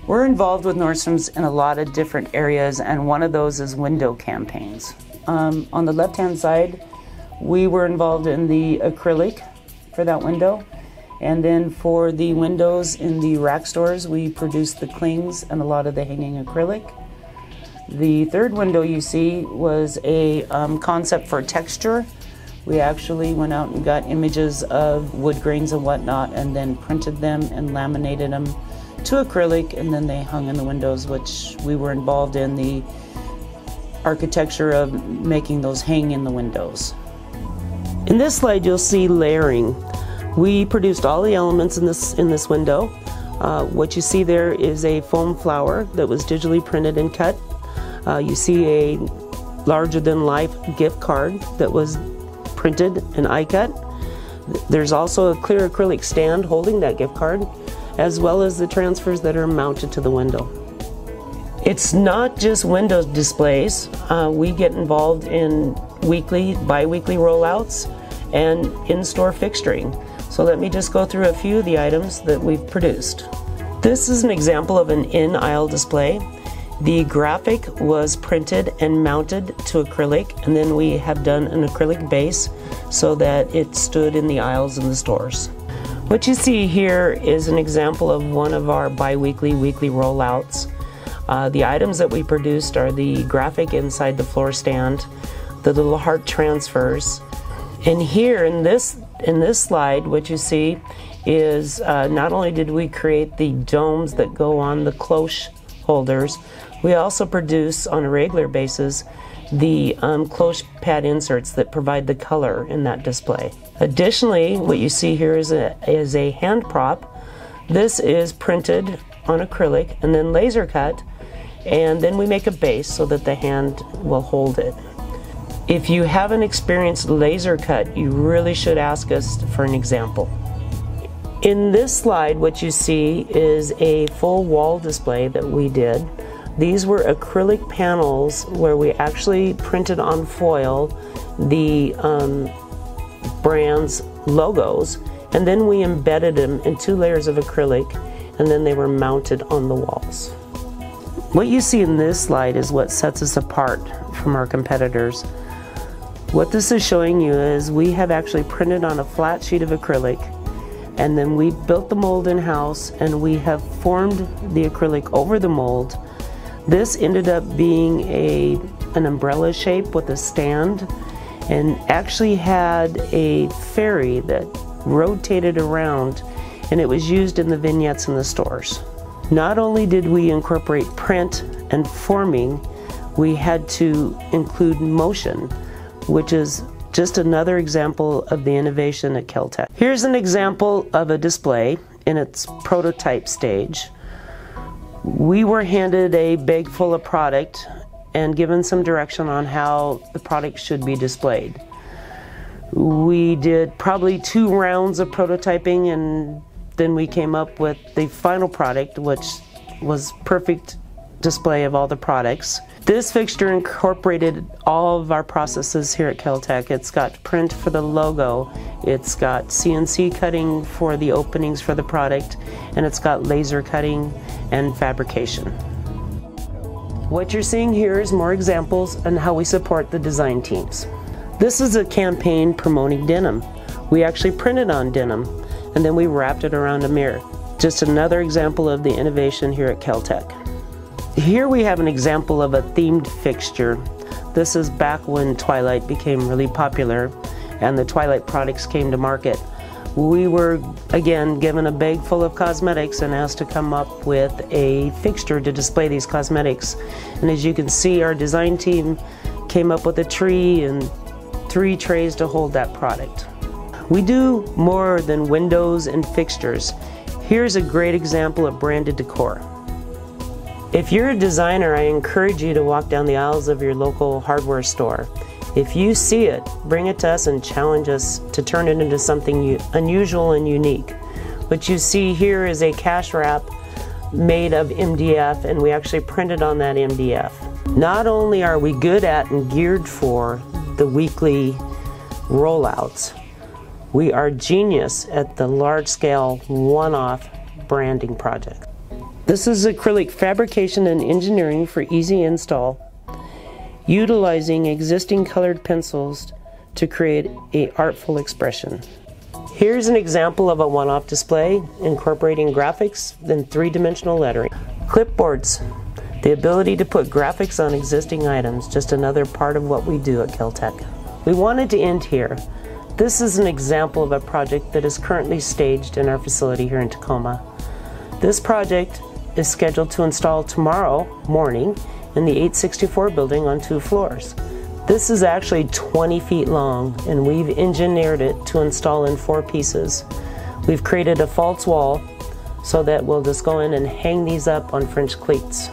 We're involved with Nordstrom's in a lot of different areas, and one of those is window campaigns. On the left-hand side, we were involved in the acrylic for that window. And then for the windows in the rack stores, we produced the clings and a lot of the hanging acrylic. The third window you see was a concept for texture. We actually went out and got images of wood grains and whatnot, and then printed them and laminated them to acrylic, and then they hung in the windows, which we were involved in the architecture of making those hang in the windows. In this slide, you'll see layering. We produced all the elements in this window. What you see there is a foam flower that was digitally printed and cut. You see a larger-than-life gift card that was printed and eye-cut. There's also a clear acrylic stand holding that gift card, as well as the transfers that are mounted to the window. It's not just window displays. We get involved in weekly, bi-weekly rollouts and in-store fixturing. So let me just go through a few of the items that we've produced. This is an example of an in-aisle display. The graphic was printed and mounted to acrylic, and then we have done an acrylic base so that it stood in the aisles in the stores. What you see here is an example of one of our bi-weekly, weekly rollouts. The items that we produced are the graphic inside the floor stand, the little heart transfers, and here in this slide, what you see is not only did we create the domes that go on the cloche holders, we also produce on a regular basis the cloche pad inserts that provide the color in that display. Additionally, what you see here is a hand prop. This is printed on acrylic and then laser cut, and then we make a base so that the hand will hold it. If you haven't experienced laser cut, you really should ask us for an example. In this slide, what you see is a full wall display that we did. These were acrylic panels where we actually printed on foil the brand's logos, and then we embedded them in 2 layers of acrylic, and then they were mounted on the walls. What you see in this slide is what sets us apart from our competitors. What this is showing you is we have actually printed on a flat sheet of acrylic, and then we built the mold in-house, and we have formed the acrylic over the mold. This ended up being an umbrella shape with a stand, and actually had a ferry that rotated around, and it was used in the vignettes in the stores. Not only did we incorporate print and forming, we had to include motion, which is just another example of the innovation at Kel-Tec. Here's an example of a display in its prototype stage. We were handed a bag full of product and given some direction on how the product should be displayed. We did probably 2 rounds of prototyping, and then we came up with the final product, which was perfect display of all the products. This fixture incorporated all of our processes here at Kel-Tec. It's got print for the logo, it's got CNC cutting for the openings for the product, and it's got laser cutting and fabrication. What you're seeing here is more examples on how we support the design teams. This is a campaign promoting denim. We actually printed on denim, and then we wrapped it around a mirror. Just another example of the innovation here at Kel-Tec. Here we have an example of a themed fixture. This is back when Twilight became really popular and the Twilight products came to market. We were, again, given a bag full of cosmetics and asked to come up with a fixture to display these cosmetics. And as you can see, our design team came up with a tree and 3 trays to hold that product. We do more than windows and fixtures. Here's a great example of branded decor. If you're a designer, I encourage you to walk down the aisles of your local hardware store. If you see it, bring it to us and challenge us to turn it into something unusual and unique. What you see here is a cash wrap made of MDF, and we actually printed on that MDF. Not only are we good at and geared for the weekly rollouts, we are genius at the large-scale one-off branding project. This is acrylic fabrication and engineering for easy install, utilizing existing colored pencils to create an artful expression. Here's an example of a one-off display incorporating graphics and three-dimensional lettering. Clipboards, the ability to put graphics on existing items, just another part of what we do at Kel-Tec. We wanted to end here. This is an example of a project that is currently staged in our facility here in Tacoma. This project is scheduled to install tomorrow morning in the 864 building on 2 floors. This is actually 20 feet long, and we've engineered it to install in 4 pieces. We've created a false wall so that we'll just go in and hang these up on French cleats.